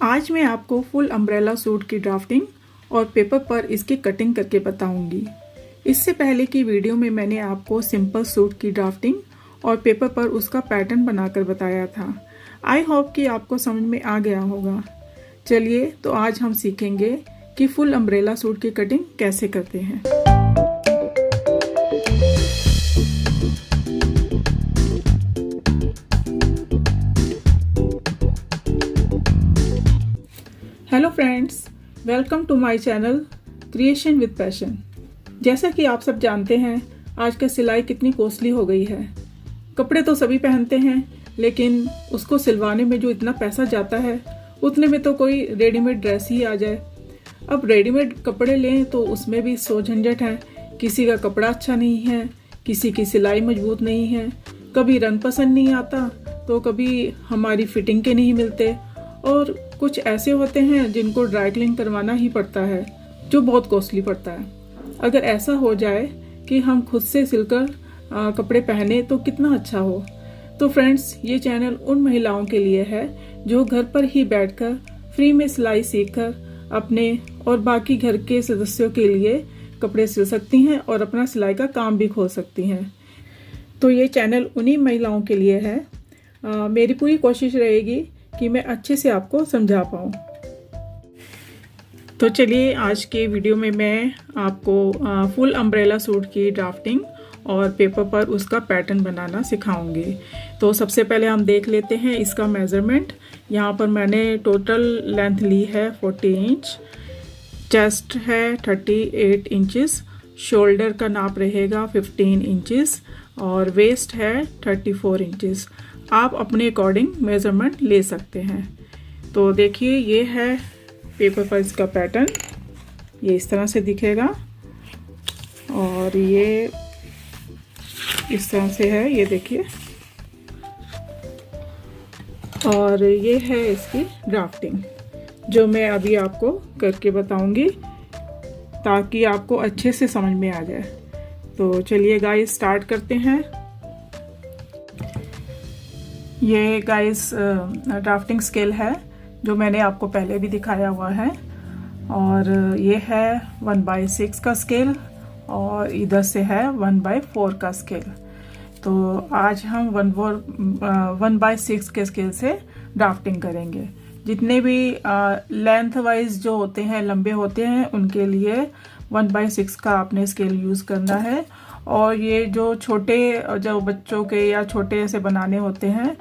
आज मैं आपको फुल अम्ब्रेला सूट की ड्राफ्टिंग और पेपर पर इसकी कटिंग करके बताऊंगी। इससे पहले की वीडियो में मैंने आपको सिंपल सूट की ड्राफ्टिंग और पेपर पर उसका पैटर्न बनाकर बताया था। आई होप कि आपको समझ में आ गया होगा। चलिए तो आज हम सीखेंगे कि फुल अम्ब्रेला सूट की कटिंग कैसे करते हैं। Hello friends, welcome to my channel Creation with Passion. जैसा कि आप सब जानते हैं, आजकल सिलाई कितनी कॉस्टली हो गई है। कपड़े तो सभी पहनते हैं, लेकिन उसको सिलवाने में जो इतना पैसा जाता है उतने में तो कोई रेडीमेड ड्रेस ही आ जाए। अब रेडीमेड कपड़े लें तो उसमें भी सौ झंझट है। किसी का कपड़ा अच्छा नहीं है, किसी की सिलाई मजबूत नहीं है, कभी रंग पसंद नहीं आता तो कभी हमारी फिटिंग के नहीं मिलते, और कुछ ऐसे होते हैं जिनको ड्राई क्लीन करवाना ही पड़ता है, जो बहुत कॉस्टली पड़ता है। अगर ऐसा हो जाए कि हम खुद से सिलकर कपड़े पहने तो कितना अच्छा हो। तो फ्रेंड्स, ये चैनल उन महिलाओं के लिए है जो घर पर ही बैठकर फ्री में सिलाई सीखकर अपने और बाकी घर के सदस्यों के लिए कपड़े सिल सकती हैं और अपना सिलाई का काम भी खोल सकती हैं। तो ये चैनल उन्हीं महिलाओं के लिए है। मेरी पूरी कोशिश रहेगी कि मैं अच्छे से आपको समझा पाऊँ। तो चलिए, आज के वीडियो में मैं आपको फुल अम्ब्रेला सूट की ड्राफ्टिंग और पेपर पर उसका पैटर्न बनाना सिखाऊंगी। तो सबसे पहले हम देख लेते हैं इसका मेज़रमेंट। यहाँ पर मैंने टोटल लेंथ ली है 40 इंच, चेस्ट है 38 इंचेस, शोल्डर का नाप रहेगा 15 इंचेस और वेस्ट है 34 इंचेस। आप अपने अकॉर्डिंग मेज़रमेंट ले सकते हैं। तो देखिए, ये है पेपर पर इसका पैटर्न। ये इस तरह से दिखेगा और ये इस तरह से है, ये देखिए। और ये है इसकी ड्राफ्टिंग, जो मैं अभी आपको करके बताऊंगी ताकि आपको अच्छे से समझ में आ जाए। तो चलिए गाइस, स्टार्ट करते हैं। ये गाइस ड्राफ्टिंग स्केल है जो मैंने आपको पहले भी दिखाया हुआ है, और ये है 1/6 का स्केल और इधर से है 1/4 का स्केल। तो आज हम 1/6 के स्केल से ड्राफ्टिंग करेंगे। जितने भी लेंथ वाइज जो होते हैं, लंबे होते हैं, उनके लिए 1/6 का आपने स्केल यूज़ करना है। और ये जो छोटे, जो बच्चों के या छोटे ऐसे बनाने होते हैं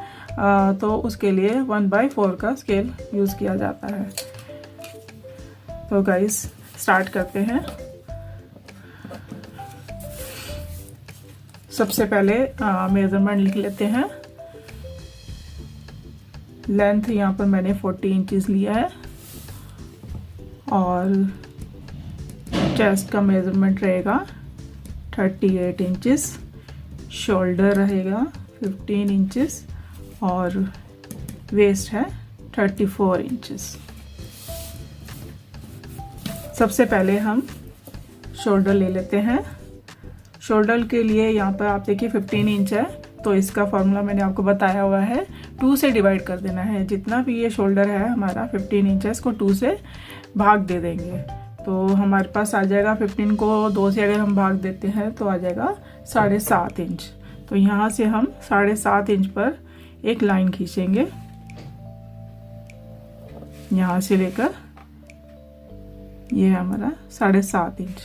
तो उसके लिए 1/4 का स्केल यूज़ किया जाता है। तो गाइस, स्टार्ट करते हैं। सबसे पहले मेजरमेंट लिख लेते हैं। लेंथ यहाँ पर मैंने 40 इंचेस लिया है और चेस्ट का मेजरमेंट रहेगा 38 इंचेस, शोल्डर रहेगा 15 इंचेस और वेस्ट है 34 इंचेस। सबसे पहले हम शोल्डर ले लेते हैं। शोल्डर के लिए यहाँ पर आप देखिए 15 इंच है, तो इसका फॉर्मूला मैंने आपको बताया हुआ है, 2 से डिवाइड कर देना है। जितना भी ये शोल्डर है हमारा 15 इंच है, इसको 2 से भाग दे देंगे तो हमारे पास आ जाएगा 15 को 2 से अगर हम भाग देते हैं तो आ जाएगा 7.5 इंच। तो यहाँ से हम 7.5 इंच पर एक लाइन खींचेंगे, यहाँ से लेकर ये है हमारा 7.5 इंच।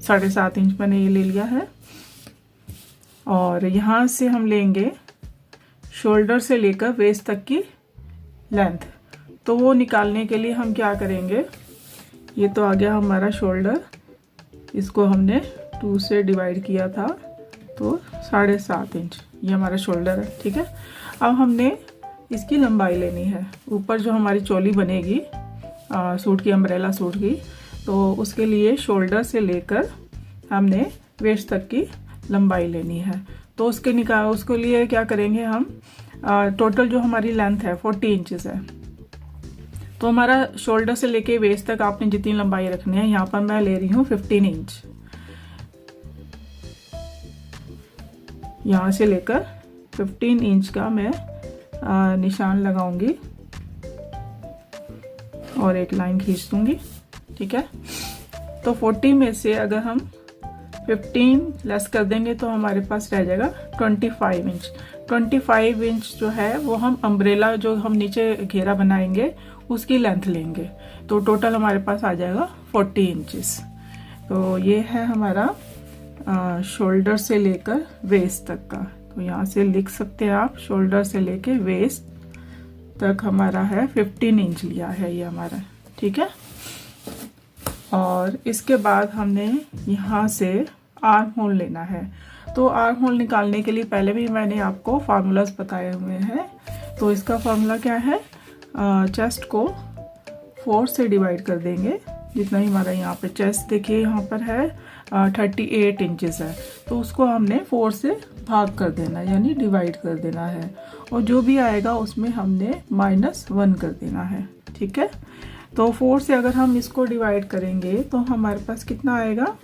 7.5 इंच मैंने ये ले लिया है। और यहाँ से हम लेंगे शोल्डर से लेकर वेस्ट तक की लेंथ। तो वो निकालने के लिए हम क्या करेंगे, ये तो आ गया हमारा शोल्डर, इसको हमने 2 से डिवाइड किया था तो 7.5 इंच ये हमारा शोल्डर है, ठीक है। अब हमने इसकी लंबाई लेनी है। ऊपर जो हमारी चोली बनेगी सूट की, अम्ब्रेला सूट की, तो उसके लिए शोल्डर से लेकर हमने वेस्ट तक की लंबाई लेनी है। तो उसके लिए क्या करेंगे हम, टोटल जो हमारी लेंथ है 40 इंचेस है, तो हमारा शोल्डर से लेके वेस्ट तक आपने जितनी लंबाई रखनी है, यहाँ पर मैं ले रही हूँ 15 इंच। यहाँ से लेकर 15 इंच का मैं निशान लगाऊंगी और एक लाइन खींच दूंगी। ठीक है, तो 40 में से अगर हम 15 लेस कर देंगे तो हमारे पास रह जाएगा 25 इंच। 25 इंच जो है वो हम अम्ब्रेला जो हम नीचे घेरा बनाएंगे उसकी लेंथ लेंगे, तो टोटल हमारे पास आ जाएगा 40 इंचेस। तो ये है हमारा शोल्डर से लेकर वेस्ट तक का। तो यहाँ से लिख सकते हैं आप, शोल्डर से लेके वेस्ट तक हमारा है 15 इंच लिया है ये हमारा। ठीक है, और इसके बाद हमने यहाँ से आर्म होल लेना है। तो आर्म होल निकालने के लिए पहले भी मैंने आपको फार्मूलाज बताए हुए हैं। तो इसका फार्मूला क्या है, चेस्ट को 4 से डिवाइड कर देंगे, जितना ही हमारा यहाँ पे चेस्ट देखिए यहाँ पर है 38 इंचेस है, तो उसको हमने 4 से भाग कर देना यानी डिवाइड कर देना है, और जो भी आएगा उसमें हमने -1 कर देना है। ठीक है, तो 4 से अगर हम इसको डिवाइड करेंगे तो हमारे पास कितना आएगा,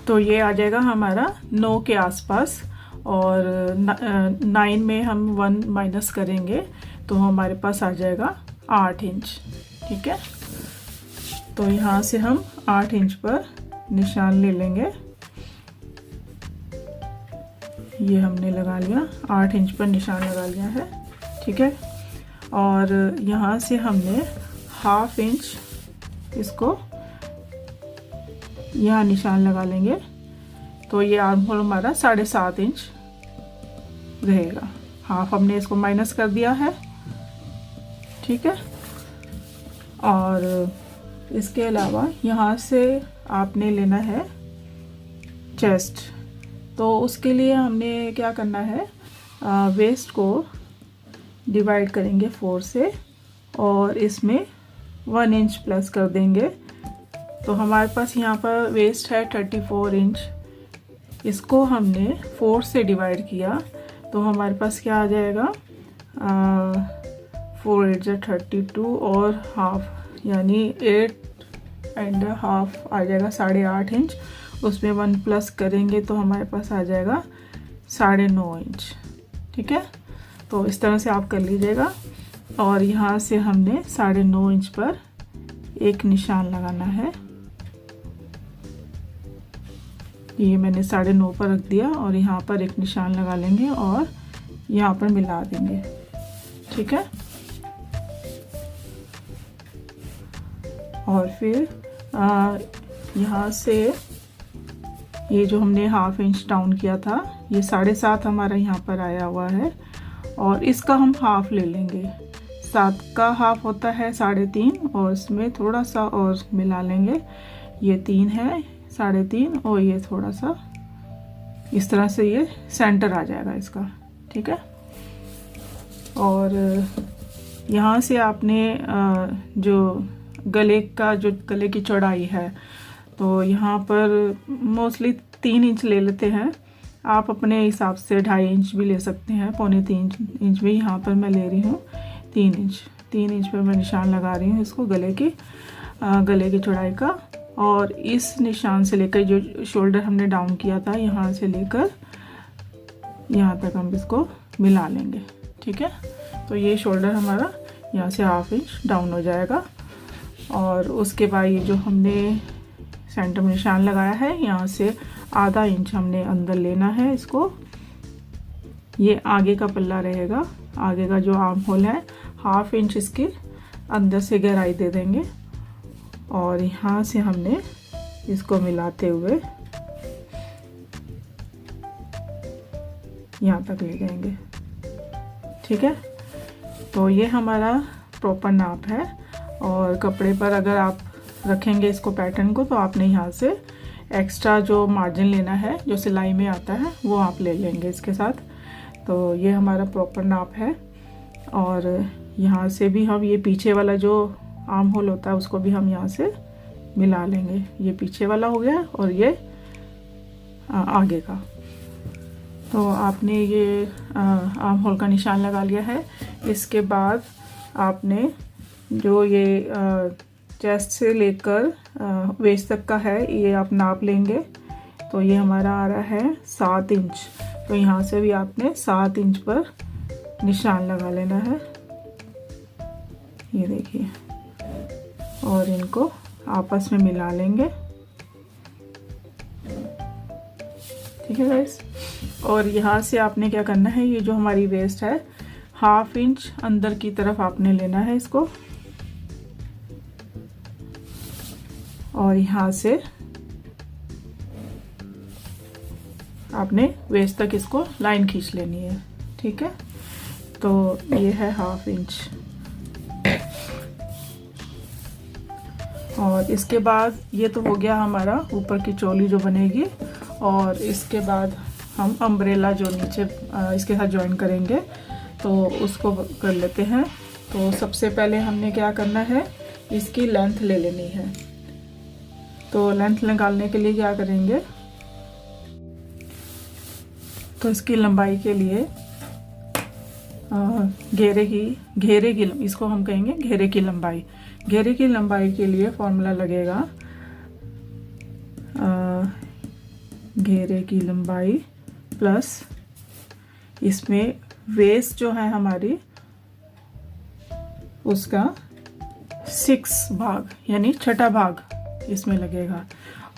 तो ये आ जाएगा हमारा 9 के आसपास, और 9 में हम 1 माइनस करेंगे तो हमारे पास आ जाएगा 8 इंच। ठीक है, तो यहाँ से हम 8 इंच पर निशान ले लेंगे। ये हमने लगा लिया, 8 इंच पर निशान लगा लिया है। ठीक है, और यहाँ से हमने ½ इंच इसको यहाँ निशान लगा लेंगे, तो ये आर्म होल हमारा 7.5 इंच रहेगा। हाफ हमने इसको माइनस कर दिया है। ठीक है, और इसके अलावा यहाँ से आपने लेना है चेस्ट। तो उसके लिए हमने क्या करना है, वेस्ट को डिवाइड करेंगे 4 से और इसमें 1 इंच प्लस कर देंगे। तो हमारे पास यहाँ पर वेस्ट है 34 इंच, इसको हमने 4 से डिवाइड किया तो हमारे पास क्या आ जाएगा, 4 8 32 और हाफ यानी 8.5 आ जाएगा 8.5 इंच। उसमें 1 प्लस करेंगे तो हमारे पास आ जाएगा 9.5 इंच। ठीक है, तो इस तरह से आप कर लीजिएगा, और यहाँ से हमने 9.5 इंच पर एक निशान लगाना है। ये मैंने 9.5 पर रख दिया और यहाँ पर एक निशान लगा लेंगे और यहाँ पर मिला देंगे। ठीक है, और फिर यहाँ से ये जो हमने ½ इंच डाउन किया था ये 7.5 हमारा यहाँ पर आया हुआ है, और इसका हम हाफ ले लेंगे। 7 का हाफ होता है 3.5, और इसमें थोड़ा सा और मिला लेंगे। ये 3 है 3.5, और ये थोड़ा सा इस तरह से ये सेंटर आ जाएगा इसका। ठीक है, और यहाँ से आपने जो गले की चौड़ाई है तो यहाँ पर मोस्टली 3 इंच ले लेते हैं। आप अपने हिसाब से 2.5 इंच भी ले सकते हैं, 2.25 इंच भी। यहाँ पर मैं ले रही हूँ 3 इंच पर मैं निशान लगा रही हूँ इसको गले की चौड़ाई का। और इस निशान से लेकर जो शोल्डर हमने डाउन किया था यहाँ से लेकर यहाँ तक हम इसको मिला लेंगे। ठीक है, तो ये शोल्डर हमारा यहाँ से ½ इंच डाउन हो जाएगा, और उसके बाद ये जो हमने सेंटर में निशान लगाया है यहाँ से ½ इंच हमने अंदर लेना है इसको। ये आगे का पल्ला रहेगा, आगे का जो आर्म होल है ½ इंच इसके अंदर से गहराई दे देंगे, और यहाँ से हमने इसको मिलाते हुए यहाँ तक ले जाएंगे। ठीक है, तो ये हमारा प्रॉपर नाप है। और कपड़े पर अगर आप रखेंगे इसको पैटर्न को तो आपने यहाँ से एक्स्ट्रा जो मार्जिन लेना है जो सिलाई में आता है वो आप ले लेंगे इसके साथ। तो ये हमारा प्रॉपर नाप है, और यहाँ से भी हम ये पीछे वाला जो आर्म होल होता है उसको भी हम यहाँ से मिला लेंगे। ये पीछे वाला हो गया और ये आगे का। तो आपने ये आर्म होल का निशान लगा लिया है। इसके बाद आपने जो ये चेस्ट से लेकर वेस्ट तक का है ये आप नाप लेंगे। तो ये हमारा आ रहा है 7 इंच। तो यहाँ से भी आपने 7 इंच पर निशान लगा लेना है, ये देखिए, और इनको आपस में मिला लेंगे। ठीक है गाइस। और यहाँ से आपने क्या करना है, ये जो हमारी वेस्ट है 1/2 इंच अंदर की तरफ आपने लेना है इसको, और यहाँ से आपने वेस्ट तक इसको लाइन खींच लेनी है। ठीक है, तो ये है 1/2 इंच। और इसके बाद ये तो हो गया हमारा ऊपर की चोली जो बनेगी, और इसके बाद हम अम्ब्रेला जो नीचे इसके साथ ज्वाइन करेंगे तो उसको कर लेते हैं। तो सबसे पहले हमने क्या करना है, इसकी लेंथ ले लेनी है। तो लेंथ निकालने के लिए क्या करेंगे, तो इसकी लंबाई के लिए घेरे की इसको हम कहेंगे घेरे की लंबाई। घेरे की लंबाई के लिए फॉर्मूला लगेगा घेरे की लंबाई प्लस इसमें वेस्ट जो है हमारी उसका 6 भाग यानी छठा भाग इसमें लगेगा,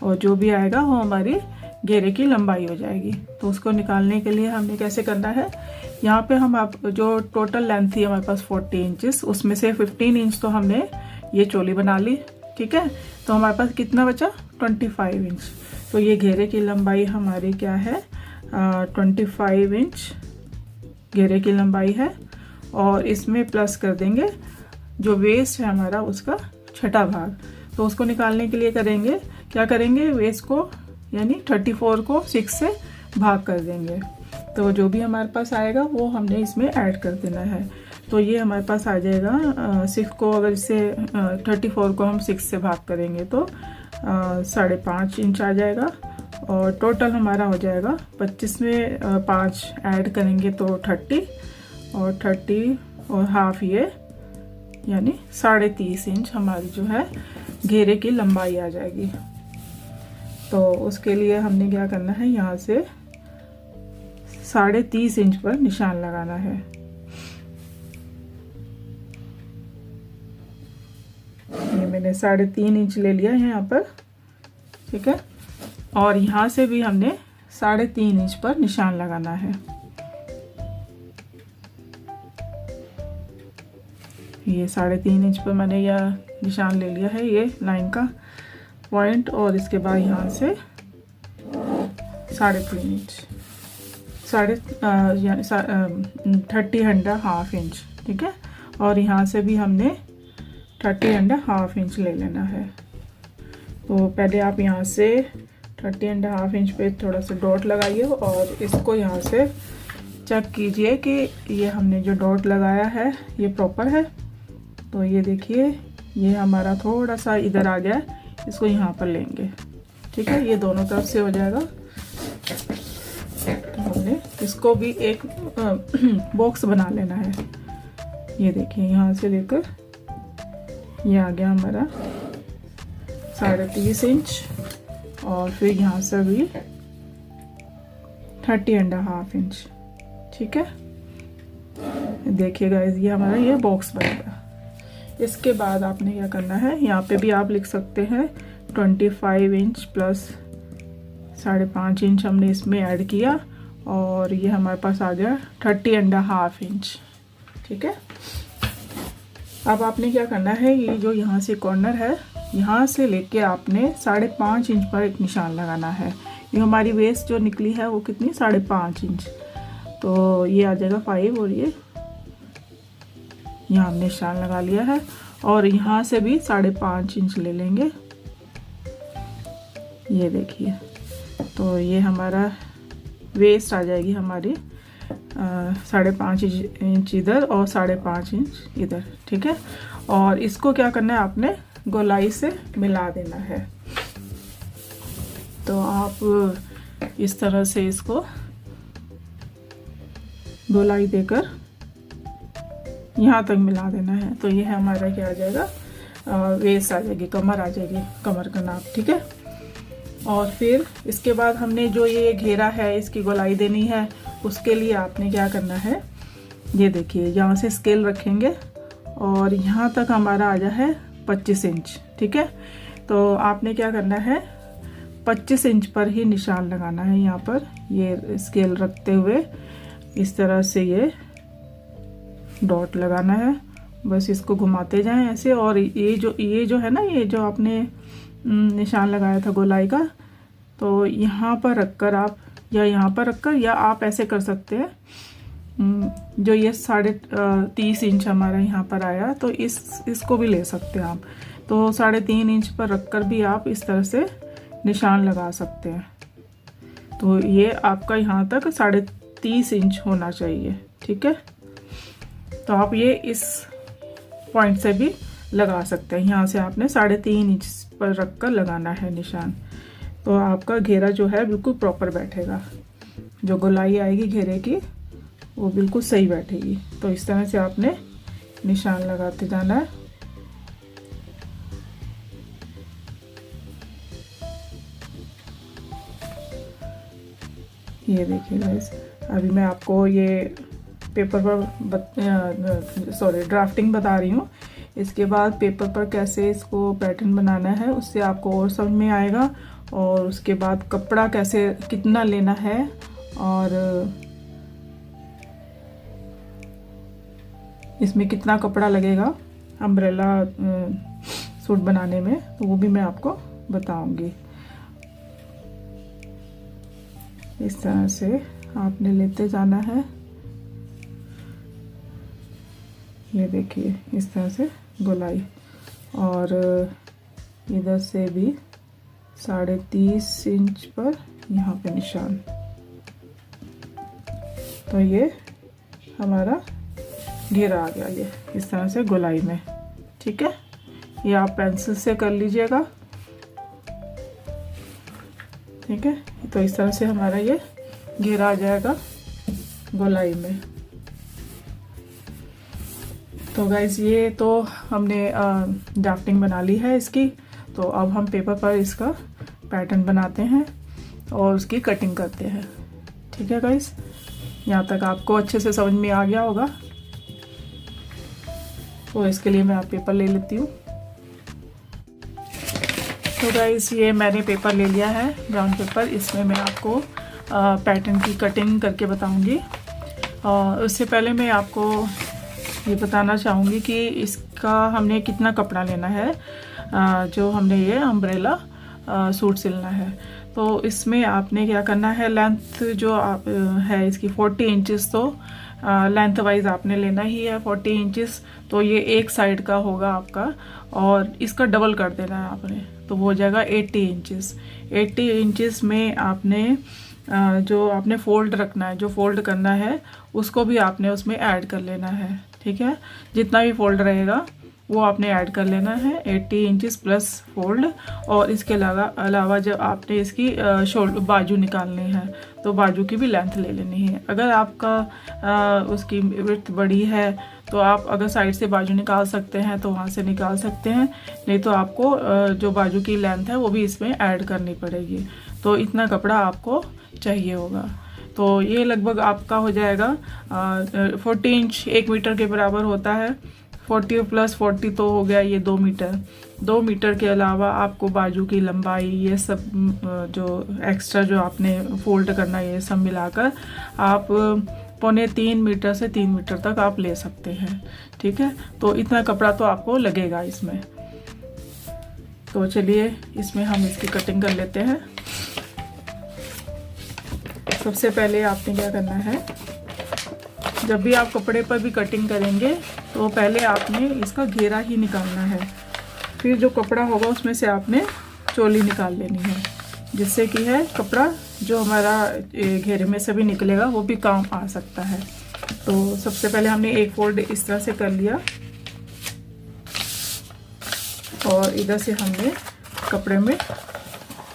और जो भी आएगा वो हमारी घेरे की लंबाई हो जाएगी। तो उसको निकालने के लिए हमने कैसे करना है, यहाँ पे हम आप जो टोटल लेंथ थी हमारे पास 40 इंचेस, उसमें से 15 इंच तो हमने ये चोली बना ली। ठीक है, तो हमारे पास कितना बचा 25 इंच। तो ये घेरे की लंबाई हमारी क्या है 25 इंच घेरे की लंबाई है, और इसमें प्लस कर देंगे जो वेस्ट है हमारा उसका छठा भाग। तो उसको निकालने के लिए करेंगे क्या करेंगे, वेस्ट को यानी 34 को 6 से भाग कर देंगे। तो जो भी हमारे पास आएगा वो हमने इसमें ऐड कर देना है। तो ये हमारे पास आ जाएगा 6 को, अगर इससे 34 को हम 6 से भाग करेंगे तो 5.5 इंच आ जाएगा, और टोटल हमारा हो जाएगा 25 में 5 ऐड करेंगे तो 30, और 30 और हाफ ये यानी 30.5 इंच हमारी जो है घेरे की लंबाई आ जाएगी। तो उसके लिए हमने क्या करना है, यहाँ से 30.5 इंच पर निशान लगाना है। ये मैंने 3.5 इंच ले लिया है यहाँ पर। ठीक है, और यहाँ से भी हमने 3.5 इंच पर निशान लगाना है। ये 3.5 इंच पर मैंने यह निशान ले लिया है, ये लाइन का पॉइंट, और इसके बाद यहाँ से 3.5 इंच 30.5 इंच। ठीक है, और यहाँ से भी हमने 30.5 इंच ले लेना है। तो पहले आप यहाँ से 30.5 इंच पे थोड़ा सा डॉट लगाइए, और इसको यहाँ से चेक कीजिए कि ये हमने जो डॉट लगाया है ये प्रॉपर है। तो ये देखिए, ये हमारा थोड़ा सा इधर आ गया, इसको यहाँ पर लेंगे। ठीक है, ये दोनों तरफ से हो जाएगा। तो हमने इसको भी एक बॉक्स बना लेना है। ये देखिए, यहाँ से लेकर ये आ गया हमारा 30.5 इंच, और फिर यहाँ से भी 30.5 इंच। ठीक है, देखिएगा ये हमारा ये बॉक्स बनेगा। इसके बाद आपने क्या करना है, यहाँ पे भी आप लिख सकते हैं 25 इंच प्लस 5.5 इंच हमने इसमें ऐड किया, और ये हमारे पास आ गया 30.5 इंच। ठीक है, अब आपने क्या करना है, ये जो यहाँ से कॉर्नर है यहाँ से लेके आपने 5.5 इंच पर एक निशान लगाना है। ये हमारी वेस्ट जो निकली है वो कितनी 5.5 इंच, तो ये आ जाएगा 5, और ये यहाँ हमने निशान लगा लिया है। और यहाँ से भी 5.5 इंच ले लेंगे। ये देखिए, तो ये हमारा वेस्ट आ जाएगी हमारी 5.5 इंच इधर और 5.5 इंच इधर। ठीक है, और इसको क्या करना है, आपने गोलाई से मिला देना है। तो आप इस तरह से इसको गोलाई देकर यहाँ तक मिला देना है। तो ये हमारा क्या आ जाएगा, वेस्ट आ जाएगी, कमर आ जाएगी, कमर का नाप। ठीक है, और फिर इसके बाद हमने जो ये घेरा है इसकी गोलाई देनी है, उसके लिए आपने क्या करना है, ये देखिए यहाँ से स्केल रखेंगे और यहाँ तक हमारा आ है 25 इंच। ठीक है, तो आपने क्या करना है 25 इंच पर ही निशान लगाना है। यहाँ पर ये स्केल रखते हुए इस तरह से ये डॉट लगाना है, बस इसको घुमाते जाएं ऐसे। और ये जो है ना, ये जो आपने निशान लगाया था गोलाई का, तो यहाँ पर रखकर आप या यहाँ पर रखकर या आप ऐसे कर सकते हैं। जो ये 30.5 इंच हमारा यहाँ पर आया, तो इसको भी ले सकते हैं आप। तो 3.5 इंच पर रखकर भी आप इस तरह से निशान लगा सकते हैं। तो ये आपका यहाँ तक 30.5 इंच होना चाहिए। ठीक है, तो आप ये इस पॉइंट से भी लगा सकते हैं। यहाँ से आपने 3.5 इंच पर रखकर लगाना है निशान, तो आपका घेरा जो है बिल्कुल प्रॉपर बैठेगा। जो गोलाई आएगी घेरे की वो बिल्कुल सही बैठेगी। तो इस तरह से आपने निशान लगाते जाना है। ये देखिए गाइस, अभी मैं आपको ये पेपर पर ड्राफ्टिंग बता रही हूँ। इसके बाद पेपर पर कैसे इसको पैटर्न बनाना है उससे आपको और समझ में आएगा। और उसके बाद कपड़ा कैसे कितना लेना है और इसमें कितना कपड़ा लगेगा अम्ब्रेला सूट बनाने में, तो वो भी मैं आपको बताऊंगी। इस तरह से आपने लेते जाना है। ये देखिए इस तरह से गोलाई, और इधर से भी 30.5 इंच पर यहाँ पे निशान। तो ये हमारा घेरा आ गया ये इस तरह से गोलाई में। ठीक है, ये आप पेंसिल से कर लीजिएगा। ठीक है, तो इस तरह से हमारा ये घेरा आ जाएगा गोलाई में। तो गाइज ये तो हमने ड्राफ्टिंग बना ली है इसकी। तो अब हम पेपर पर इसका पैटर्न बनाते हैं और उसकी कटिंग करते हैं। ठीक है गाइज, यहाँ तक आपको अच्छे से समझ में आ गया होगा। तो इसके लिए मैं आप पेपर ले लेती हूँ। तो गाइस ये मैंने पेपर ले लिया है, ब्राउन पेपर। इसमें मैं आपको पैटर्न की कटिंग करके बताऊंगी। उससे पहले मैं आपको ये बताना चाहूँगी कि इसका हमने कितना कपड़ा लेना है। जो हमने ये अम्ब्रेला सूट सिलना है, तो इसमें आपने क्या करना है, लेंथ जो आप है इसकी 40 इंचेस, तो लेंथ वाइज आपने लेना ही है 40 इंचेस। तो ये एक साइड का होगा आपका, और इसका डबल कर देना है आपने, तो वो हो जाएगा 80 इंचेस। 80 इंचेस में आपने जो आपने फोल्ड रखना है, जो फोल्ड करना है उसको भी आपने उसमें ऐड कर लेना है। ठीक है, जितना भी फोल्ड रहेगा वो आपने ऐड कर लेना है, 80 इंचेस प्लस फोल्ड। और इसके अलावा जब आपने इसकी शोल्डर बाजू निकालनी है तो बाजू की भी लेंथ ले लेनी है। अगर आपका उसकी विड्थ बड़ी है तो आप अगर साइड से बाजू निकाल सकते हैं तो वहाँ से निकाल सकते हैं, नहीं तो आपको जो बाजू की लेंथ है वो भी इसमें ऐड करनी पड़ेगी। तो इतना कपड़ा आपको चाहिए होगा। तो ये लगभग आपका हो जाएगा 40 इंच 1 मीटर के बराबर होता है। 40 प्लस 40 तो हो गया ये 2 मीटर। 2 मीटर के अलावा आपको बाजू की लंबाई, ये सब जो एक्स्ट्रा जो आपने फोल्ड करना है, ये सब मिलाकर आप 2.25 मीटर से 3 मीटर तक आप ले सकते हैं। ठीक है, तो इतना कपड़ा तो आपको लगेगा इसमें। तो चलिए इसमें हम इसकी कटिंग कर लेते हैं। सबसे पहले आपने क्या करना है, जब भी आप कपड़े पर भी कटिंग करेंगे तो पहले आपने इसका घेरा ही निकालना है। फिर जो कपड़ा होगा उसमें से आपने चोली निकाल लेनी है, जिससे कि है कपड़ा जो हमारा घेरे में से भी निकलेगा वो भी काम आ सकता है। तो सबसे पहले हमने एक फोल्ड इस तरह से कर लिया, और इधर से हमने कपड़े में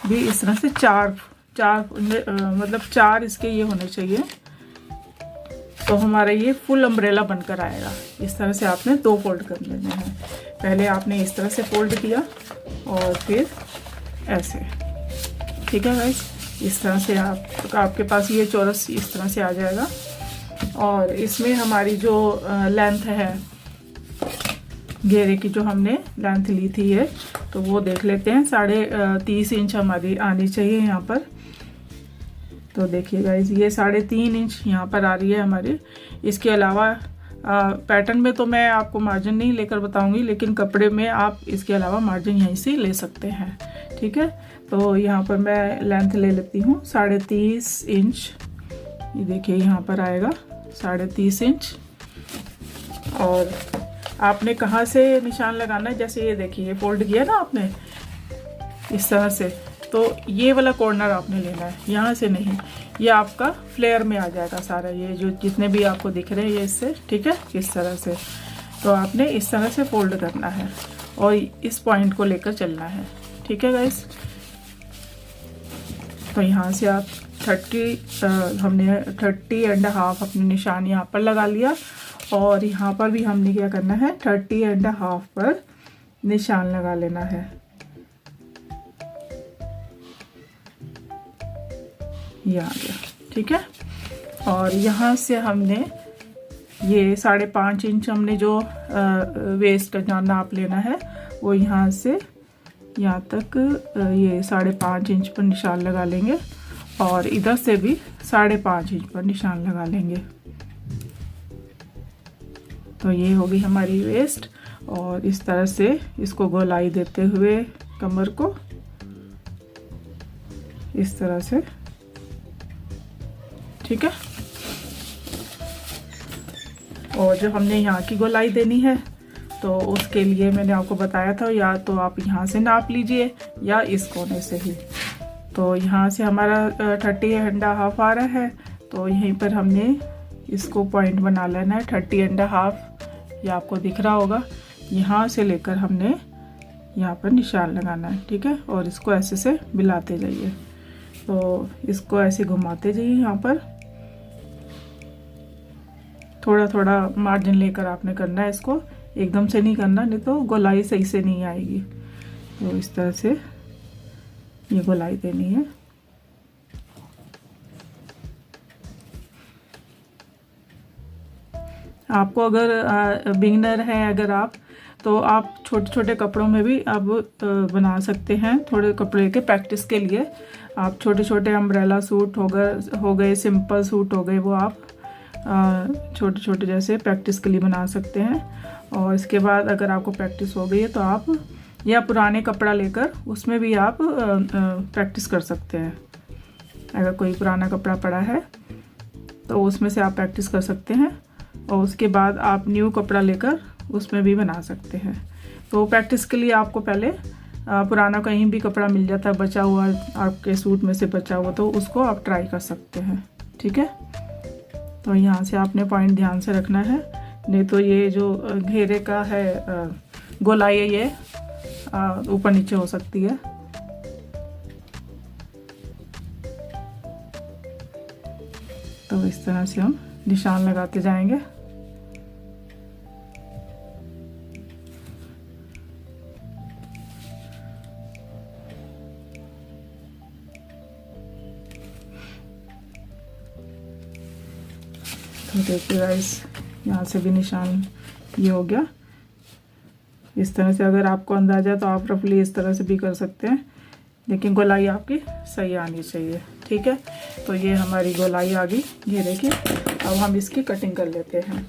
भी इस तरह से चार मतलब 4 इसके ये होने चाहिए। तो हमारा ये फुल अम्ब्रेला बनकर आएगा। इस तरह से आपने 2 फोल्ड कर लेने हैं। पहले आपने इस तरह से फोल्ड किया और फिर ऐसे। ठीक है गाइस, इस तरह से आपके पास ये चौरस इस तरह से आ जाएगा। और इसमें हमारी जो लेंथ है घेरे की, जो हमने लेंथ ली थी ये, तो वो देख लेते हैं। 30.5 इंच हमारी आनी चाहिए यहाँ पर। तो देखिए गाइस, ये 3.5 इंच यहाँ पर आ रही है हमारी। इसके अलावा पैटर्न में तो मैं आपको मार्जिन नहीं लेकर बताऊंगी, लेकिन कपड़े में आप इसके अलावा मार्जिन यहीं से ले सकते हैं। ठीक है, तो यहाँ पर मैं लेंथ ले लेती हूँ 30.5 इंच। ये देखिए यहाँ पर आएगा 30.5 इंच। और आपने कहाँ से निशान लगाना है, जैसे ये देखिए ये फोल्ड किया ना आपने इस तरह से, तो ये वाला कॉर्नर आपने लेना है, यहाँ से नहीं। ये आपका फ्लेयर में आ जाएगा सारा, ये जो जितने भी आपको दिख रहे हैं ये इससे। ठीक है, इस तरह से तो आपने इस तरह से फोल्ड करना है और इस पॉइंट को लेकर चलना है। ठीक है गाइस, तो यहाँ से आप 30.5 अपने निशान यहाँ पर लगा लिया। और यहाँ पर भी हमने क्या करना है, 30.5 पर निशान लगा लेना है। ये आ गया। ठीक है, और यहाँ से हमने ये 5.5 इंच हमने जो वेस्ट का नाप लेना है, वो यहाँ से यहाँ तक ये 5.5 इंच पर निशान लगा लेंगे। और इधर से भी 5.5 इंच पर निशान लगा लेंगे। तो ये होगी हमारी वेस्ट। और इस तरह से इसको गोलाई देते हुए कमर को इस तरह से। ठीक है, और जो हमने यहाँ की गोलाई देनी है, तो उसके लिए मैंने आपको बताया था, या तो आप यहाँ से नाप लीजिए या इस कोने से ही। तो यहाँ से हमारा 30.5 आ रहा है, तो यहीं पर हमने इसको पॉइंट बना लेना है 30.5। ये आपको दिख रहा होगा, यहाँ से लेकर हमने यहाँ पर निशान लगाना है। ठीक है, और इसको ऐसे से मिलाते जाइए। तो इसको ऐसे घुमाते जाइए, यहाँ पर थोड़ा थोड़ा मार्जिन लेकर आपने करना है इसको, एकदम से नहीं करना, नहीं तो गोलाई सही से नहीं आएगी। तो इस तरह से ये गोलाई देनी है। आपको अगर बिगिनर हैं अगर आप, तो आप छोटे छोटे कपड़ों में भी आप बना सकते हैं। थोड़े कपड़े के प्रैक्टिस के लिए आप छोटे छोटे अम्ब्रेला सूट हो गए, सिंपल सूट हो गए, वो आप छोटे छोटे जैसे प्रैक्टिस के लिए बना सकते हैं। और इसके बाद अगर आपको प्रैक्टिस हो गई है, तो आप या पुराने कपड़ा लेकर उसमें भी आप प्रैक्टिस कर सकते हैं। अगर कोई पुराना कपड़ा पड़ा है तो उसमें से आप प्रैक्टिस कर सकते हैं। और उसके बाद आप न्यू कपड़ा लेकर उसमें भी बना सकते हैं। तो प्रैक्टिस के लिए आपको पहले पुराना कहीं भी कपड़ा मिल जाता है बचा हुआ, आपके सूट में से बचा हुआ, तो उसको आप ट्राई कर सकते हैं। ठीक है, तो यहाँ से आपने पॉइंट ध्यान से रखना है, नहीं तो ये जो घेरे का है गोलाई है, ये ऊपर नीचे हो सकती है। तो इस तरह से हम निशान लगाते जाएंगे। तो देखिए गाइस, यहाँ से भी निशान ये हो गया। इस तरह से अगर आपको अंदाजा, तो आप रफली इस तरह से भी कर सकते हैं, लेकिन गोलाई आपकी सही आनी चाहिए। ठीक है, तो ये हमारी गोलाई आ गई घेरे की। अब हम इसकी कटिंग कर लेते हैं।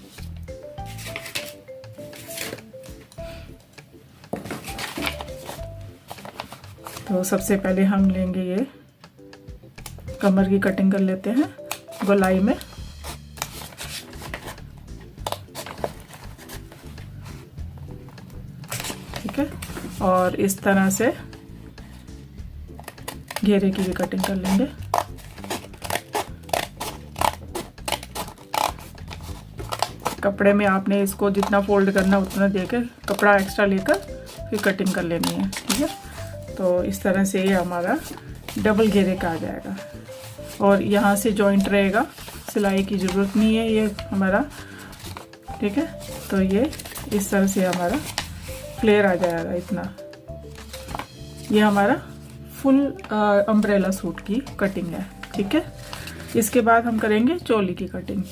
तो सबसे पहले हम लेंगे ये कमर की कटिंग कर लेते हैं गोलाई में। ठीक है, और इस तरह से घेरे की भी कटिंग कर लेंगे। कपड़े में आपने इसको जितना फोल्ड करना उतना देकर कपड़ा एक्स्ट्रा लेकर फिर कटिंग कर लेनी है। ठीक है, तो इस तरह से ये हमारा डबल घेरे का आ जाएगा। और यहाँ से जॉइंट रहेगा, सिलाई की ज़रूरत नहीं है ये हमारा। ठीक है, तो ये इस तरह से हमारा फ्लेयर आ जाएगा इतना। ये हमारा फुल अम्ब्रेला सूट की कटिंग है। ठीक है, इसके बाद हम करेंगे चोली की कटिंग।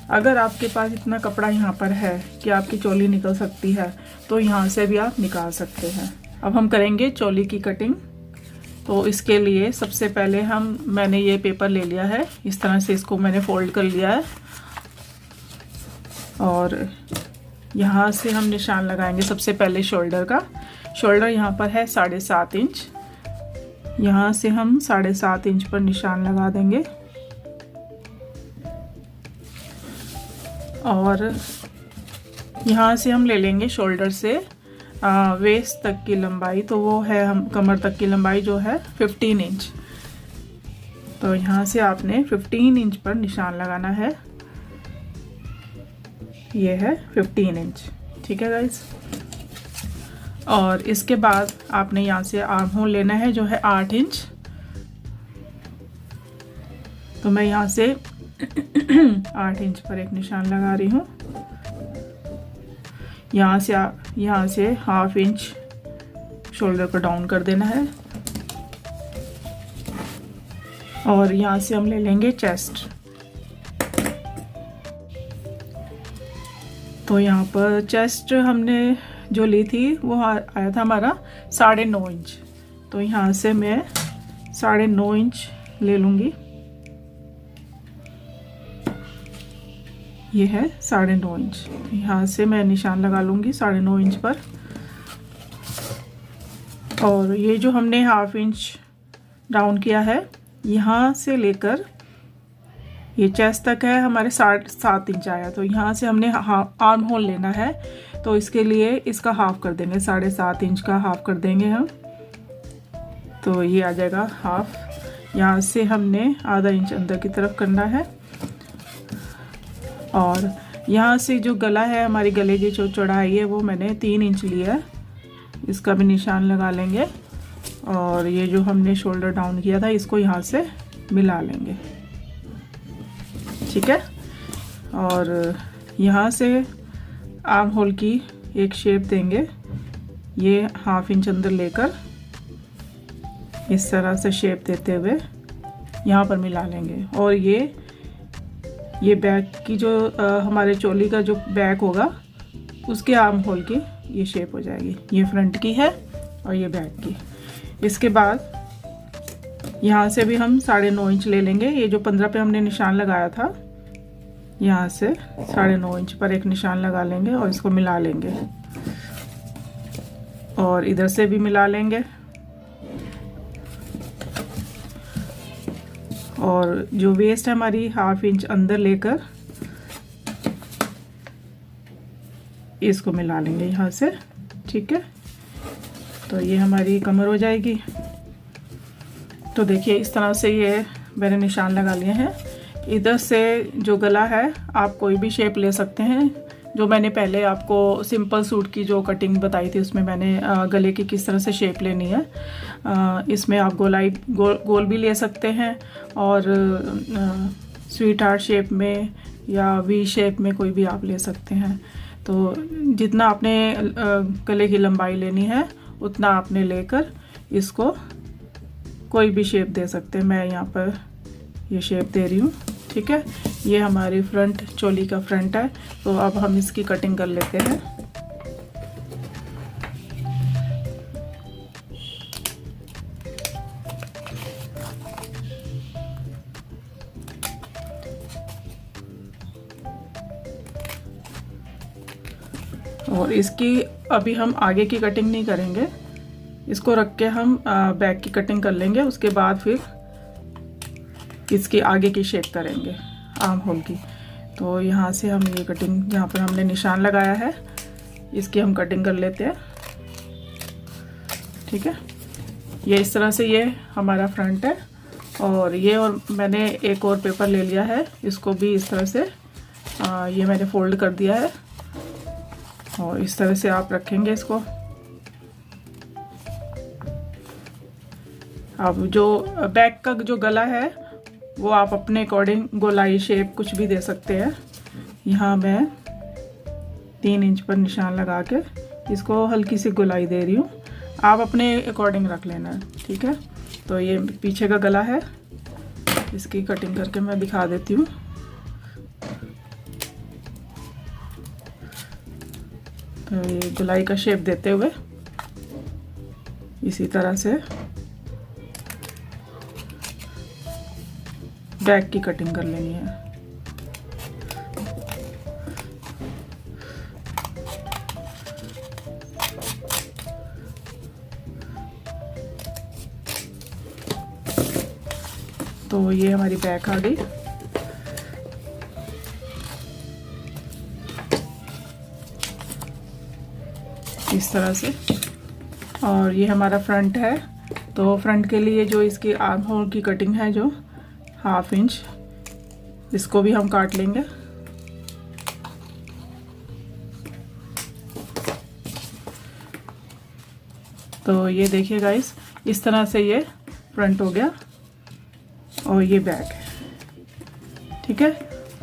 अगर आपके पास इतना कपड़ा यहाँ पर है कि आपकी चोली निकल सकती है तो यहाँ से भी आप निकाल सकते हैं। अब हम करेंगे चोली की कटिंग। तो इसके लिए सबसे पहले मैंने ये पेपर ले लिया है, इस तरह से इसको मैंने फोल्ड कर लिया है और यहाँ से हम निशान लगाएंगे। सबसे पहले शोल्डर का, शोल्डर यहाँ पर है 7.5 इंच, यहाँ से हम 7.5 इंच पर निशान लगा देंगे और यहाँ से हम ले लेंगे शोल्डर से वेस्ट तक की लंबाई, तो वो है हम कमर तक की लंबाई जो है 15 इंच। तो यहाँ से आपने 15 इंच पर निशान लगाना है, ये है 15 इंच, ठीक है गाइस। और इसके बाद आपने यहाँ से आर्म होल लेना है जो है 8 इंच। तो मैं यहाँ से 8 इंच पर एक निशान लगा रही हूँ। यहाँ से ½ इंच शोल्डर को डाउन कर देना है और यहाँ से हम ले लेंगे चेस्ट। तो यहाँ पर चेस्ट हमने जो ली थी वो आया था हमारा 9.5 इंच। तो यहाँ से मैं 9.5 इंच ले लूँगी, ये है 9.5 इंच। यहाँ से मैं निशान लगा लूँगी 9.5 इंच पर। और ये जो हमने ½ इंच डाउन किया है, यहाँ से लेकर ये चेस्ट तक है हमारे 7 इंच आया। तो यहाँ से हमने आर्म होल लेना है, तो इसके लिए इसका हाफ कर देंगे, 7.5 इंच का हाफ कर देंगे हम। तो ये आ जाएगा हाफ। यहाँ से हमने ½ इंच अंदर की तरफ करना है और यहाँ से जो गला है, हमारी गले की जो चौड़ाई है वो मैंने 3 इंच लिया है, इसका भी निशान लगा लेंगे। और ये जो हमने शोल्डर डाउन किया था इसको यहाँ से मिला लेंगे, ठीक है। और यहाँ से आर्म होल की एक शेप देंगे, ये ½ इंच अंदर लेकर इस तरह से शेप देते हुए यहाँ पर मिला लेंगे। और ये बैक की जो हमारे चोली का जो बैक होगा उसके आर्म होल की ये शेप हो जाएगी। ये फ्रंट की है और ये बैक की। इसके बाद यहाँ से भी हम 9.5 इंच ले लेंगे। ये जो 15 पे हमने निशान लगाया था, यहाँ से 9.5 इंच पर एक निशान लगा लेंगे और इसको मिला लेंगे और इधर से भी मिला लेंगे। और जो वेस्ट है हमारी ½ इंच अंदर लेकर इसको मिला लेंगे यहाँ से, ठीक है। तो ये हमारी कमर हो जाएगी। तो देखिए इस तरह से ये मैंने निशान लगा लिए हैं। इधर से जो गला है आप कोई भी शेप ले सकते हैं। जो मैंने पहले आपको सिंपल सूट की जो कटिंग बताई थी उसमें मैंने गले की किस तरह से शेप लेनी है, इसमें आप गोल भी ले सकते हैं और स्वीट हार्ट शेप में या वी शेप में कोई भी आप ले सकते हैं। तो जितना आपने गले की लंबाई लेनी है उतना आपने लेकर इसको कोई भी शेप दे सकते हैं। मैं यहाँ पर ये शेप दे रही हूँ, ठीक है। ये हमारी फ्रंट चोली का फ्रंट है। तो अब हम इसकी कटिंग कर लेते हैं। और इसकी अभी हम आगे की कटिंग नहीं करेंगे, इसको रख के हम बैक की कटिंग कर लेंगे। उसके बाद फिर इसकी आगे की शेप करेंगे आर्म होल की। तो यहाँ से हम ये कटिंग जहाँ पर हमने निशान लगाया है इसकी हम कटिंग कर लेते हैं, ठीक है। ये इस तरह से ये हमारा फ्रंट है। और ये और मैंने एक और पेपर ले लिया है, इसको भी इस तरह से ये मैंने फोल्ड कर दिया है और इस तरह से आप रखेंगे इसको। अब जो बैक का जो गला है वो आप अपने अकॉर्डिंग गोलाई शेप कुछ भी दे सकते हैं। यहाँ मैं 3 इंच पर निशान लगा के इसको हल्की सी गोलाई दे रही हूँ, आप अपने अकॉर्डिंग रख लेना है, ठीक है। तो ये पीछे का गला है, इसकी कटिंग करके मैं दिखा देती हूँ। तो ये गोलाई का शेप देते हुए इसी तरह से बैक की कटिंग कर लेनी है। तो ये हमारी बैक आ गई। इस तरह से। और ये हमारा फ्रंट है। तो फ्रंट के लिए जो इसकी आर्म होल की कटिंग है जो 1/2 इंच, इसको भी हम काट लेंगे। तो ये देखिए गाइस, इस तरह से ये फ्रंट हो गया और ये बैक है, ठीक है।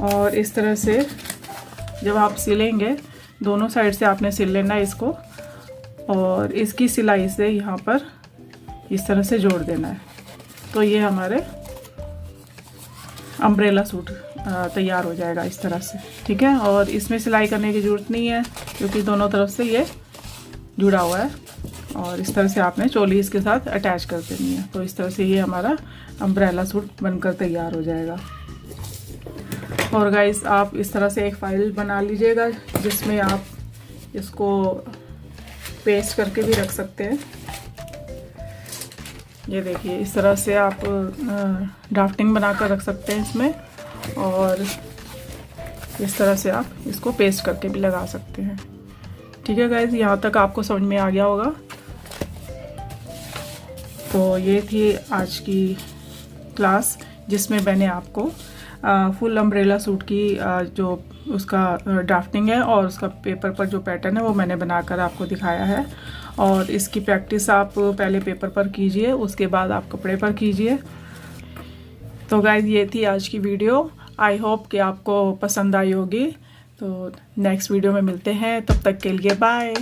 और इस तरह से जब आप सिलेंगे, दोनों साइड से आपने सिल लेना है इसको, और इसकी सिलाई से यहाँ पर इस तरह से जोड़ देना है। तो ये हमारे अम्ब्रेला सूट तैयार हो जाएगा इस तरह से, ठीक है। और इसमें सिलाई करने की ज़रूरत नहीं है क्योंकि दोनों तरफ से ये जुड़ा हुआ है। और इस तरह से आपने चोली इसके साथ अटैच कर देनी है। तो इस तरह से ये हमारा अम्ब्रेला सूट बनकर तैयार हो जाएगा। और गाइस, आप इस तरह से एक फाइल बना लीजिएगा जिसमें आप इसको पेस्ट करके भी रख सकते हैं। ये देखिए, इस तरह से आप ड्राफ्टिंग बनाकर रख सकते हैं इसमें, और इस तरह से आप इसको पेस्ट करके भी लगा सकते हैं, ठीक है गाइस। यहाँ तक आपको समझ में आ गया होगा। तो ये थी आज की क्लास जिसमें मैंने आपको फुल अम्ब्रेला सूट की जो उसका ड्राफ्टिंग है और उसका पेपर पर जो पैटर्न है वो मैंने बनाकर आपको दिखाया है। और इसकी प्रैक्टिस आप पहले पेपर पर कीजिए, उसके बाद आप कपड़े पर कीजिए। तो गाइस, ये थी आज की वीडियो। आई होप कि आपको पसंद आई होगी। तो नेक्स्ट वीडियो में मिलते हैं, तब तक के लिए बाय।